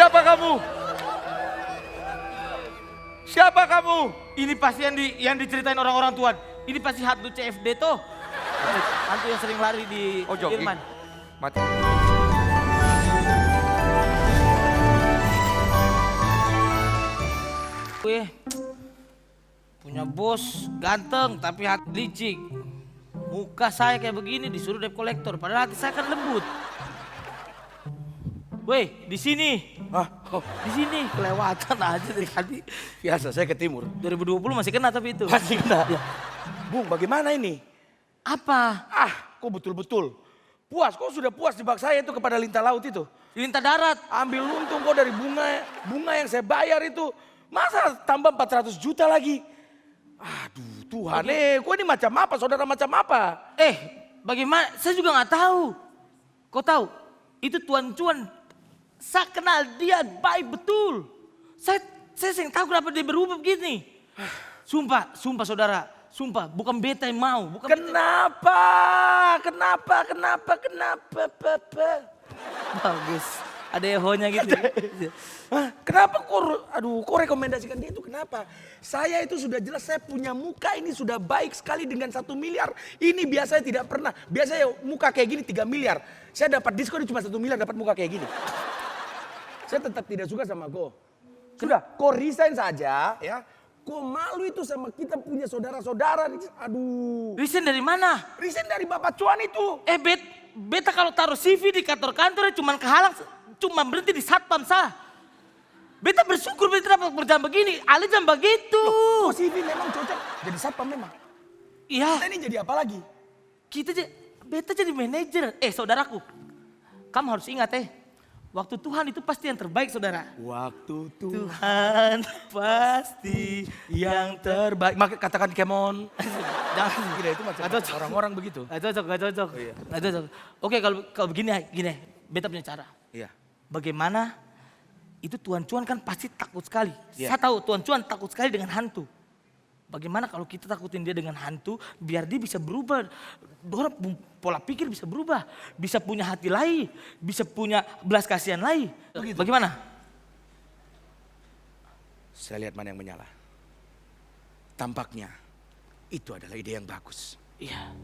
Siapa kamu? Siapa kamu? Ini pasti yang diceritain orang-orang Tuhan. Ini pasti hantu CFD tuh. Hantu yang sering lari di Jerman. Mati. Gue punya bos ganteng tapi hati licik. Muka saya kayak begini disuruh debt collector, padahal hati saya kan lembut. Weh, di sini. Di sini kelewatan aja dari tadi. Biasa, saya ke timur. 2020 masih kena tapi itu. Masih kena? Ya. Bung, bagaimana ini? Apa? Kok betul-betul. Puas, kok sudah puas jebak saya itu kepada lintah laut itu. Lintah darat. Ambil untung kok dari bunga yang saya bayar itu. Masa tambah 400 juta lagi? Aduh Tuhan, kok ini macam apa, saudara macam apa? Bagaimana? Saya juga nggak tahu. Kau tahu? Itu Tuan Cuan. Saya kenal dia baik betul. Saya sering tahu kenapa dia berubah begini. Sumpah saudara. Sumpah, bukan beta yang mau. Kenapa? Bagus. Ada ehonya gitu. Kenapa kok rekomendasikan dia itu kenapa? Saya itu sudah jelas, saya punya muka ini sudah baik sekali dengan 1 miliar. Ini biasanya tidak pernah. Biasanya muka kayak gini 3 miliar. Saya dapat diskon cuma 1 miliar dapat muka kayak gini. Saya tetap tidak suka sama kau. Sudah, kau resign saja ya. Kau malu itu sama kita punya saudara-saudara. Aduh. Resign dari mana? Resign dari Bapak Cuan itu. Beta kalau taruh CV di kantor-kantor cuma kehalang, cuma berhenti di satpam sah. Beta bersyukur beta dapat kerjaan begini, Ali jam begitu. Loh, CV memang cocok jadi satpam memang. Iya. Kita ini jadi apa lagi? Beta jadi manajer. Saudaraku, kamu harus ingat waktu Tuhan itu pasti yang terbaik saudara. Waktu Tuhan pasti yang terbaik. Katakan kemon. Jangan. Gila, itu macam orang-orang begitu. Gak cocok. Oh, iya. Gak cocok. Oke, kalau gini, beta punya cara. Iya. Bagaimana itu Tuan Cuan kan pasti takut sekali. Iya. Saya tahu Tuan Cuan takut sekali dengan hantu. Bagaimana kalau kita takutin dia dengan hantu biar dia bisa berubah. Pola pikir bisa berubah. Bisa punya hati lain. Bisa punya belas kasihan lain. Begitu. Bagaimana? Saya lihat mana yang menyala. Tampaknya itu adalah ide yang bagus. Iya.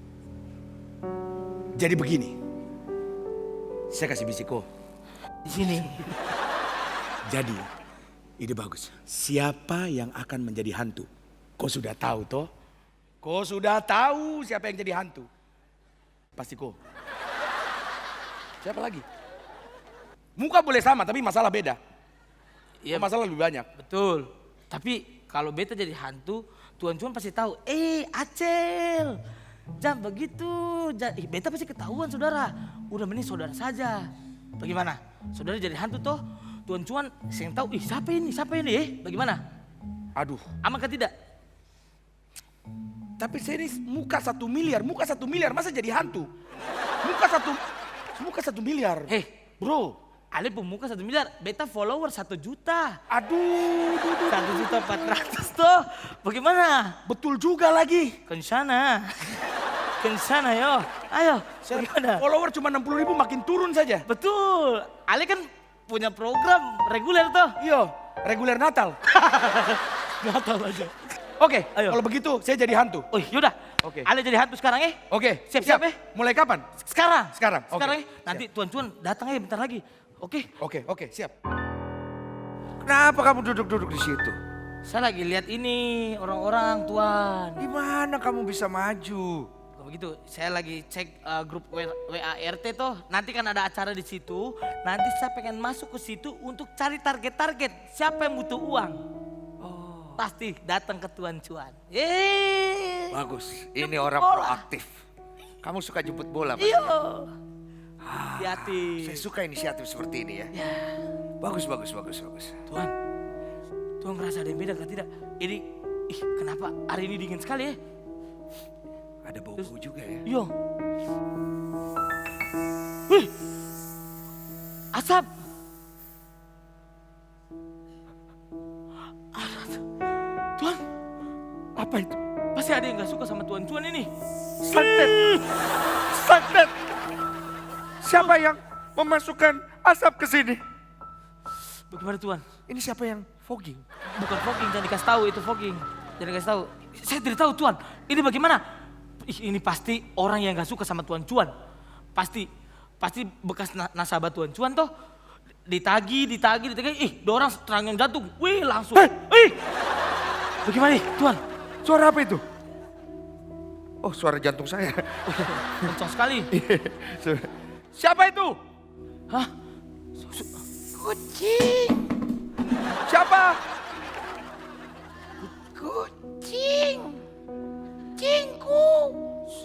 Jadi begini. Saya kasih bisiko. Di sini. Jadi ide bagus. Siapa yang akan menjadi hantu? Kau sudah tahu toh? Kau sudah tahu siapa yang jadi hantu? Pasti kau. Siapa lagi? Muka boleh sama tapi masalah beda. Iya, masalah lebih banyak. Betul. Tapi kalau beta jadi hantu, Tuan Cuan pasti tahu. Acel, jangan begitu. Beta pasti ketahuan saudara. Udah mending saudara saja. Bagaimana? Saudara jadi hantu toh? Tuan Cuan sering tahu. Siapa ini? Bagaimana? Aduh. Aman kan tidak? Tapi saya ini muka 1 miliar masa jadi hantu? Muka 1 miliar. Bro, Ale pemuka 1 miliar, beta follower 1 juta. Aduh. 1.400.000 tuh. Bagaimana? Betul juga lagi. Ke sana yo. Ayo, bagaimana? Follower cuma 60.000 makin turun saja. Betul. Ale kan punya program reguler tuh. Iya, reguler Natal. Natal aja. Oke, Ayo. kalau begitu saya jadi hantu. Yaudah. Oke. Ale jadi hantu sekarang Oke, Siap. Mulai kapan? Sekarang. Sekarang, oke. Nanti Tuan Cuan datang bentar lagi. Oke. Oke, siap. Kenapa kamu duduk-duduk di situ? Saya lagi lihat ini orang-orang Tuan. Gimana kamu bisa maju? Kalau begitu, saya lagi cek grup WART tuh. Nanti kan ada acara di situ. Nanti saya pengen masuk ke situ untuk cari target-target. Siapa yang butuh uang? Pasti datang ke Tuan Cuan. Bagus, ini orang bola. proaktif. Kamu suka jemput bola, Mas? Iya. Hati-hati. Saya suka inisiatif seperti ini ya. Bagus. Tuan ngerasa ada yang beda kan tidak? Ini, kenapa hari ini dingin sekali ya? Ada bau-bau juga ya. Iya. Wih, asap. Tuan, Apa itu? pasti ada yang gak suka sama Tuan Cuan ini. Santet. Siapa yang memasukkan asap ke sini? Bagaimana Tuan? Ini siapa yang fogging? Bukan fogging, jangan dikasih tahu itu fogging. Jangan dikasih tahu. Saya tidak tahu Tuan. Ini bagaimana? Ini pasti orang yang gak suka sama Tuan Cuan. Pasti bekas nasabah Tuan Cuan toh. Ditagi. Dorang serangan jantung. Wih langsung. Bagaimana nih Tuan? Suara apa itu? Oh, suara jantung saya. Kencang sekali. Siapa itu? Hah? Kucing. Siapa? Kucing. Cingku.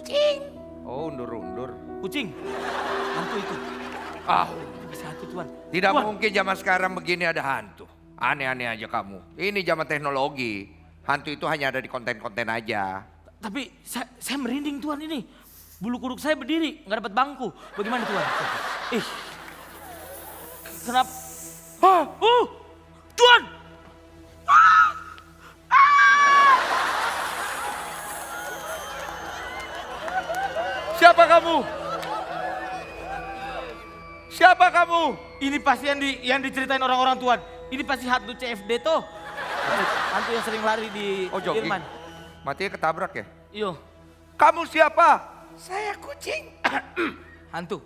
Cing. Oh, undur-undur. Kucing. Hantu itu. Ah, Bisa hantu Tuan. tidak Tuan. mungkin zaman sekarang begini ada hantu. Aneh-aneh aja kamu. Ini zaman teknologi. Hantu itu hanya ada di konten-konten aja. Tapi saya merinding Tuan ini. Bulu kuduk saya berdiri, nggak dapat bangku. Bagaimana Tuan? Kenapa? Tuan! Siapa kamu? Siapa kamu? Ini pasti yang diceritain orang-orang Tuan. Ini pasti hantu CFD toh. Hantu yang sering lari di jogging. Jerman. Matinya ketabrak ya? Iyo, Kamu siapa? Saya kucing. hantu.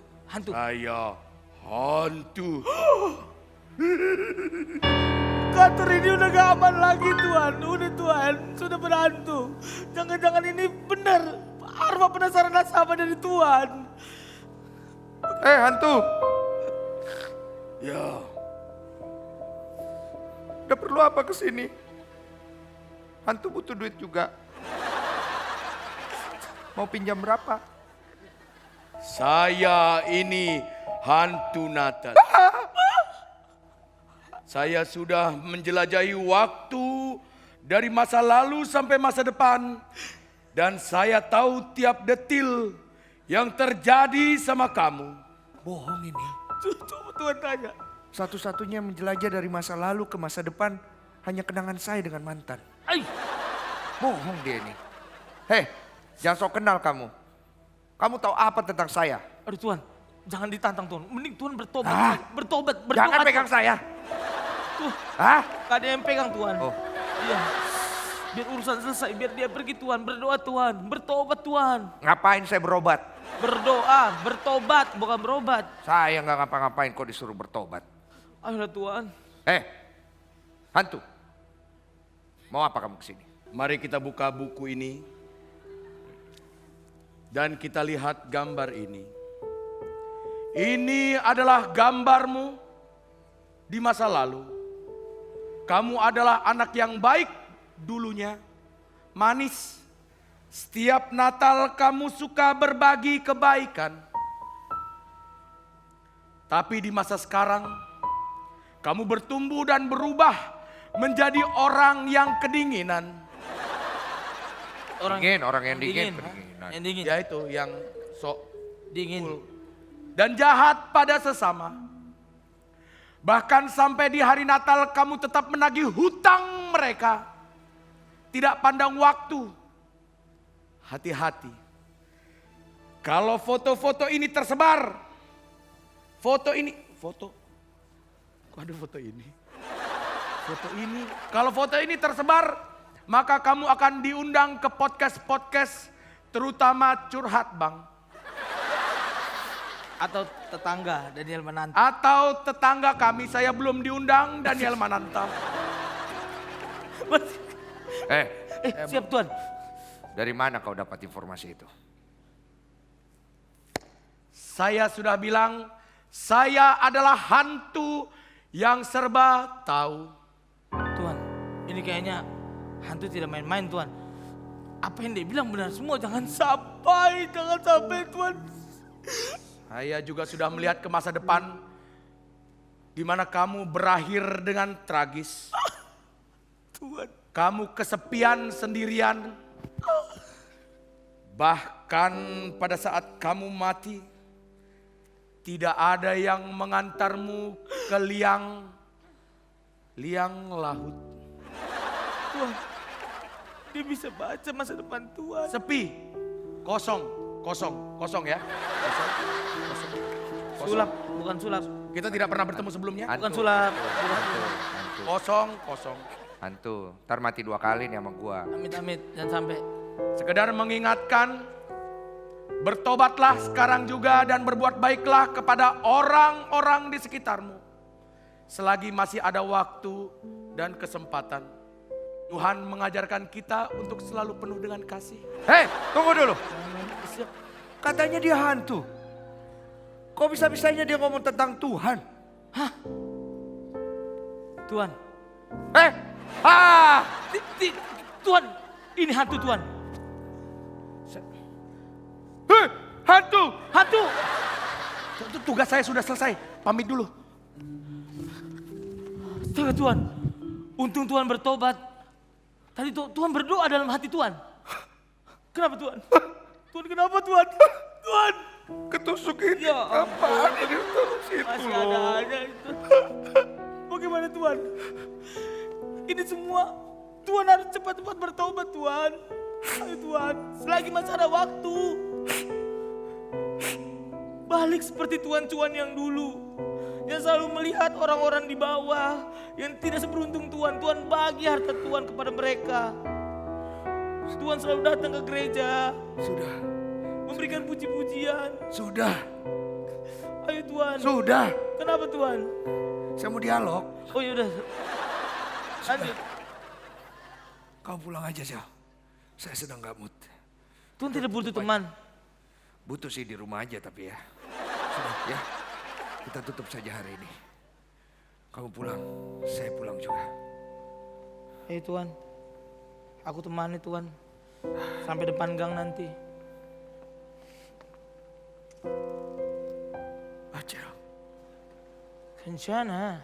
Saya hantu. Kantor ini udah gak aman lagi Tuan. Udah Tuan, sudah berhantu. Jangan-jangan ini benar. Arwah penasaran nasabah dari Tuan. Hantu. Ya, Udah perlu apa kesini? Hantu butuh duit juga. Mau pinjam berapa? saya ini hantu Natal. Saya sudah menjelajahi waktu dari masa lalu sampai masa depan. Dan saya tahu tiap detil yang terjadi sama kamu. Bohong ini. Coba Tuan tanya. Satu-satunya yang menjelajah dari masa lalu ke masa depan hanya kenangan saya dengan mantan. Ay, Bohong dia ini. Hei, jangan sok kenal kamu. Kamu tahu apa tentang saya? aduh Tuan, jangan ditantang Tuan. Mending Tuan bertobat. Ah. Bertobat. Jangan pegang saya. Tuh, Hah? gak ada yang pegang Tuan. Oh. Iya. Biar urusan selesai, biar dia pergi Tuan. Berdoa Tuan, bertobat Tuan. Ngapain saya berobat? Berdoa, bertobat, bukan berobat. Saya nggak ngapa-ngapain kok disuruh bertobat. Ayolah Tuan. Hantu. Mau apa kamu kesini? Mari kita buka buku ini. Dan kita lihat gambar ini. Ini adalah gambarmu di masa lalu. Kamu adalah anak yang baik dulunya, manis. Setiap Natal kamu suka berbagi kebaikan. Tapi di masa sekarang, kamu bertumbuh dan berubah menjadi orang yang kedinginan. Orang yang dingin. Kedinginan. Yang dingin. Ya itu yang sok Dingin. dan jahat pada sesama. Bahkan sampai di hari Natal kamu tetap menagih hutang mereka. Tidak pandang waktu. Hati-hati. Kalau foto-foto ini tersebar. Kok ada foto ini? Kalau foto ini tersebar, maka kamu akan diundang ke podcast-podcast, terutama Curhat Bang. Atau tetangga Daniel Mananta. Atau tetangga kami, saya belum diundang, Daniel Mananta. Siap Tuan. Dari mana kau dapat informasi itu? Saya sudah bilang, saya adalah hantu yang serba tahu. Tuan, ini kayaknya hantu tidak main-main Tuan. Apa yang dia bilang benar semua, jangan sampai Tuan. Saya juga sudah melihat ke masa depan, di mana kamu berakhir dengan tragis. Tuan. Kamu kesepian sendirian. Bahkan pada saat kamu mati, tidak ada yang mengantarmu ke liang laut. Tuan, dia bisa baca masa depan Tuan. Sepi, kosong ya. Sulap, bukan sulap. Kita tidak pernah bertemu sebelumnya. Hantu. Bukan sulap. Hantu. Kosong. Hantu. Ntar mati 2 kali nih sama gua. Amit-amit, jangan sampai. Sekedar mengingatkan, bertobatlah sekarang juga dan berbuat baiklah kepada orang-orang di sekitarmu. Selagi masih ada waktu dan kesempatan. Tuhan mengajarkan kita untuk selalu penuh dengan kasih. Hei, tunggu dulu. Katanya dia hantu. Kok bisa-bisanya dia ngomong tentang Tuhan? Tuhan, Tuhan, ini hantu Tuhan. Hantu! Hantu! Tugas saya sudah selesai, pamit dulu. Astaga Tuhan, untung Tuhan bertobat. Tadi Tuhan berdoa dalam hati Tuhan. Kenapa Tuhan? Tuhan kenapa Tuhan? Tuhan! Ketusuk ini. Ya Apaan ini terus itu Masih loh. ada itu. Bagaimana Tuhan? Ini semua Tuhan harus cepat-cepat bertobat Tuhan. Ayo Tuhan, selagi masih ada waktu. Balik seperti Tuhan-Tuhan yang dulu. Yang selalu melihat orang-orang di bawah. Yang tidak seberuntung Tuhan. Tuhan bagi harta Tuhan kepada mereka. Tuhan selalu datang ke gereja. Sudah, Memberikan puji-pujian. sudah, Ayo Tuhan. sudah. Kenapa Tuhan? Saya mau dialog. Oh yaudah. Lanjut. Kamu pulang aja, Sel. Saya sedang gak mood. Tuhan tidak butuh teman. Butuh sih di rumah aja tapi ya. Sudah ya, kita tutup saja hari ini. Kamu pulang, saya pulang juga. Hei Tuhan, aku temani Tuhan. Sampai depan gang nanti. Acel. Kencana.